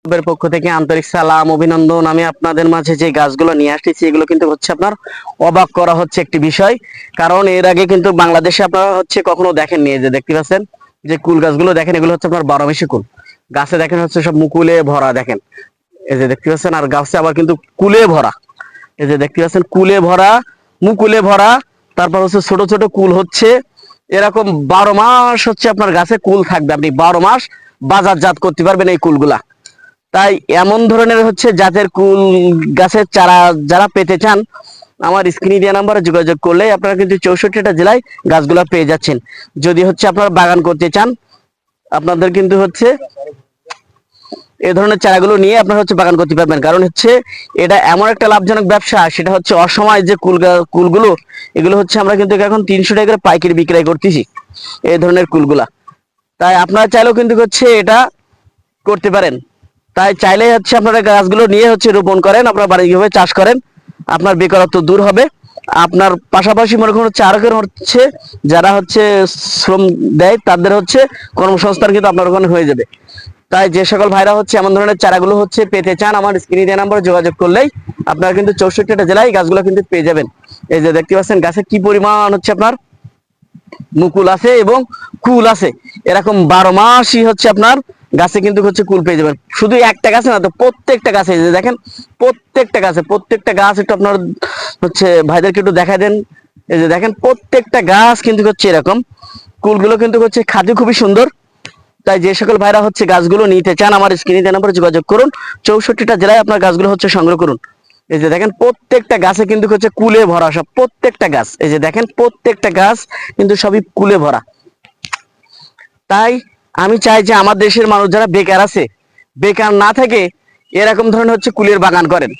এর পক্ষ থেকে আন্তরিক সালাম অভিনন্দন। আমি আপনাদের মাঝে যে গাছগুলো নিয়ে আসতেছি এগুলো কিন্তু হচ্ছে আপনার অবাক করা হচ্ছে একটি বিষয়। কারণ এর আগে কিন্তু বাংলাদেশে আপনারা হচ্ছে কখনো দেখেননি। এই যে দেখতে পাচ্ছেন যে কুল গাছগুলো দেখেন, এগুলো হচ্ছে আপনার 12 মাসি কুল গাছে দেখেন হচ্ছে সব মুকুলে ভরা। দেখেন এই যে দেখতে পাচ্ছেন, আর গাছে আবার কিন্তু কুলে ভরা। এই যে দেখতে পাচ্ছেন কুলে ভরা, মুকুলে ভরা, তারপর হচ্ছে ছোট ছোট কুল হচ্ছে। এরকম 12 মাস হচ্ছে আপনার গাছে কুল থাকবে, আপনি 12 মাস বাজারজাত করতে পারবেন এই কুলগুলা। তাই এমন ধরনের হচ্ছে জাতের কুল গাছের চারা যারা পেতে চান, আমার স্ক্রিনে দেওয়া নাম্বারে যোগাযোগ করলে আপনারা কিন্তু 64টা জেলায় গাছগুলা পেয়ে যাচ্ছেন। যদি হচ্ছে আপনারা বাগান করতে চান, আপনাদের কিন্তু হচ্ছে এই ধরনের চারাগুলো নিয়ে আপনারা হচ্ছে বাগান করতে পারবেন। কারণ হচ্ছে এটা এমন একটা লাভজনক ব্যবসা, সেটা হচ্ছে অসময় যে কুলগুলো এগুলো হচ্ছে আমরা কিন্তু এখন 300 টাকা করে পাইকারি বিক্রয় করতেছি এই ধরনের কুলগুলা। তাই আপনারা চাইলেও কিন্তু হচ্ছে এটা করতে পারেন। তাই চাইলে হচ্ছে আপনারা গাছগুলো নিয়ে হচ্ছে রোপণ করেন, আপনার বাণিজ্যিকভাবে চাষ করেন, আপনার বেকারত্ব দূর হবে। আপনার পাশাপাশি মনে করুন হচ্ছে আরো হচ্ছে যারা হচ্ছে শ্রম দেয় তাদের হচ্ছে কর্মসংস্থান কিন্তু আপনার ওখানে হয়ে যাবে। তাই যে সকল ভাইরা হচ্ছে এমন ধরনের চারাগুলো হচ্ছে পেতে চান, আমার স্ক্রিনে দেওয়া নাম্বারে যোগাযোগ করলেই আপনারা কিন্তু 64টা জেলায় গাছগুলো কিন্তু পেয়ে যাবেন। এই যে দেখতে পাচ্ছেন গাছে কি পরিমাণ হচ্ছে আপনার মুকুল আছে এবং কুল আছে। এরকম 12 মাসই হচ্ছে আপনার গাছে কিন্তু হচ্ছে কুল পেয়ে যাবেন। শুধু একটা গাছে না, তো প্রত্যেকটা গাছে যে দেখেন, প্রত্যেকটা গাছ একটু আপনার হচ্ছে ভাইদেরকে একটু দেখাই দেন। এই যে দেখেন প্রত্যেকটা গাছ কিন্তু হচ্ছে এরকম, কুলগুলো কিন্তু হচ্ছে খাদ্য খুবই সুন্দর। তাই যে সকল ভাইরা হচ্ছে গাছগুলো নিতে চান, আমার স্ক্রিনে দেওয়া নাম্বারে যোগাযোগ করুন। 64টা জেলায় আপনার গাছগুলো হচ্ছে সংগ্রহ করুন। এই যে দেখেন প্রত্যেকটা গাছে কিন্তু হচ্ছে কুলে ভরা সব, প্রত্যেকটা গাছ। এই যে দেখেন প্রত্যেকটা গাছ কিন্তু সবই কুলে ভরা। তাই আমি চাই যে আমার দেশের মানুষ যারা বেকার আছে, বেকার না থেকে এরকম ধরনের হচ্ছে কুলের বাগান করেন,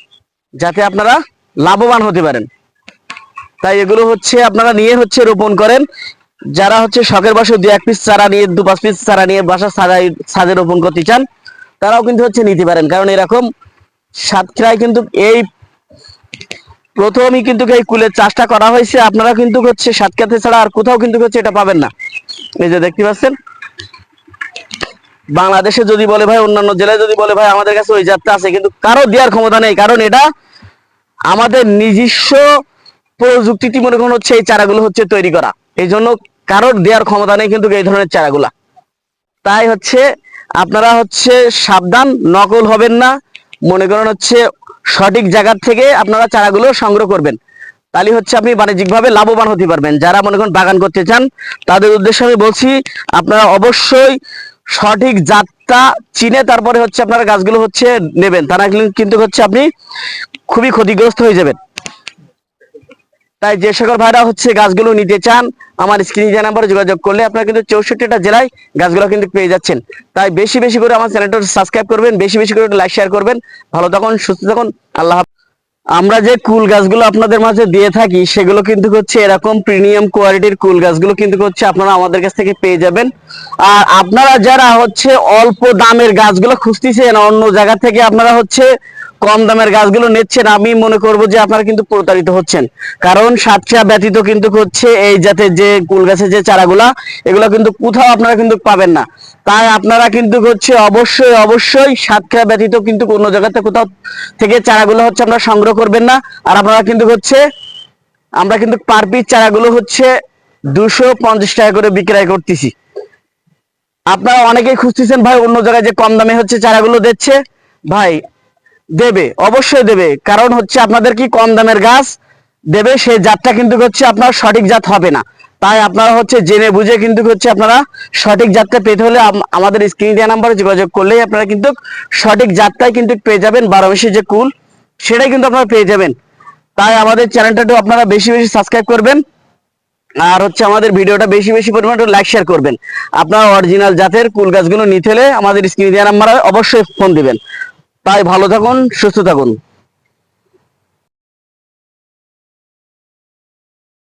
যাতে আপনারা লাভবান হতে পারেন। তাই এগুলো হচ্ছে আপনারা নিয়ে হচ্ছে রোপণ করেন। যারা হচ্ছে শখের বসে 2-1 পিস চারা নিয়ে, 2-5 পিস চারা নিয়ে বাসা ছাদে রোপণ করতে চান, তারাও কিন্তু হচ্ছে নিতে পারেন। কারণ এরকম সাতক্ষীরায় কিন্তু এই প্রথমই কিন্তু এই কুলের চাষটা করা হয়েছে। আপনারা কিন্তু হচ্ছে সাতক্ষীরাতে ছাড়া আর কোথাও কিন্তু হচ্ছে এটা পাবেন না। এই যে দেখতে পাচ্ছেন, বাংলাদেশে যদি বলে ভাই, অন্যান্য জেলায় যদি বলে ভাই আমাদের কাছে ওই জাতটা আছে, কিন্তু কারো দেওয়ার ক্ষমতা নেই। কারণ এটা আমাদের নিজস্ব প্রযুক্তিতে মনে করুন হচ্ছে এই চারাগুলো হচ্ছে তৈরি করা, এই জন্য কারোর দেওয়ার ক্ষমতা নেই কিন্তু এই ধরনের চারাগুলা। তাই হচ্ছে আপনারা হচ্ছে সাবধান, নকল হবেন না। মনে করেন হচ্ছে সঠিক জায়গা থেকে আপনারা চারাগুলো সংগ্রহ করবেন, তাহলে হচ্ছে আপনি বাণিজ্যিকভাবে লাভবান হতে পারবেন। যারা মনে করেন বাগান করতে চান, তাদের উদ্দেশ্যে আমি বলছি আপনারা অবশ্যই সঠিক জাতটা চিনে তারপরে হচ্ছে আপনারা গাছগুলো হচ্ছে নেবেন, তা না কিন্তু হচ্ছে আপনি খুবই ক্ষতিগ্রস্ত হয়ে যাবেন। তাই যে সকল ভাইরা হচ্ছে গাছগুলো নিতে চান, আমার স্ক্রিনে দেওয়া নাম্বারে যোগাযোগ করলে আপনারা কিন্তু 64টা জেলায় গাছগুলো কিন্তু পেয়ে যাচ্ছেন। তাই বেশি বেশি করে আমার চ্যানেলটা সাবস্ক্রাইব করবেন, বেশি বেশি করে লাইক শেয়ার করবেন। ভালো থাকুন, সুস্থ থাকুন, আল্লাহ হাফেজ। আমরা যে কুল গাছগুলো আপনাদের মাঝে দিয়ে থাকি সেগুলো কিন্তু হচ্ছে এরকম প্রিমিয়াম কোয়ালিটির কুল গাছগুলো কিন্তু হচ্ছে আপনারা আমাদের কাছ থেকে পেয়ে যাবেন। আর আপনারা যারা হচ্ছে অল্প দামের গাছগুলো খুঁজতেছেন, অন্য জায়গা থেকে আপনারা হচ্ছে কম দামের গাছগুলো নিচ্ছেন, আমি মনে করব যে আপনারা কিন্তু প্রতারিত হচ্ছেন। কারণ সাতক্ষীরা ব্যতীত কিন্তু হচ্ছে এই জাতের যে কুল গাছের যে চারাগুলা, এগুলো কিন্তু কোথাও আপনারা কিন্তু পাবেন না। তাই আপনারা কিন্তু হচ্ছে অবশ্যই অবশ্যই সাতক্ষীরা ব্যতীত কিন্তু অন্য জায়গাতে কোথাও থেকে চারাগুলো হচ্ছে আপনারা সংগ্রহ করবেন না। আর আপনারা কিন্তু হচ্ছে আমরা কিন্তু পার পিস চারাগুলো হচ্ছে 250 টাকা করে বিক্রয় করতেছি। আপনারা অনেকেই খুঁজতেছেন ভাই অন্য জায়গায় যে কম দামে হচ্ছে চারাগুলো দিচ্ছে, ভাই দেবে, অবশ্যই দেবে। কারণ হচ্ছে আপনাদের কি কম দামের গাছ দেবে, সেই জাতটা কিন্তু হচ্ছে আপনার সঠিক জাত হবে না। তাই আপনারা হচ্ছে জেনে বুঝে কিন্তু হচ্ছে আপনারা সঠিক জাতটা পেতে হলে আমাদের স্ক্রিনে দেওয়া নাম্বারে যোগাযোগ করলেই আপনারা কিন্তু সঠিক জাতটাই কিন্তু পেয়ে যাবেন। 12 মাসি যে কুল সেটাই কিন্তু আপনারা পেয়ে যাবেন। তাই আমাদের চ্যানেলটাও আপনারা বেশি বেশি সাবস্ক্রাইব করবেন, আর হচ্ছে আমাদের ভিডিওটা বেশি বেশি পরিমাণে লাইক শেয়ার করবেন। আপনারা অরিজিনাল জাতের কুল গাছগুলো নিতে হলে আমাদের স্ক্রিনে দেওয়া নাম্বারে অবশ্যই ফোন দিবেন। তাই ভালো থাকুন, সুস্থ থাকুন।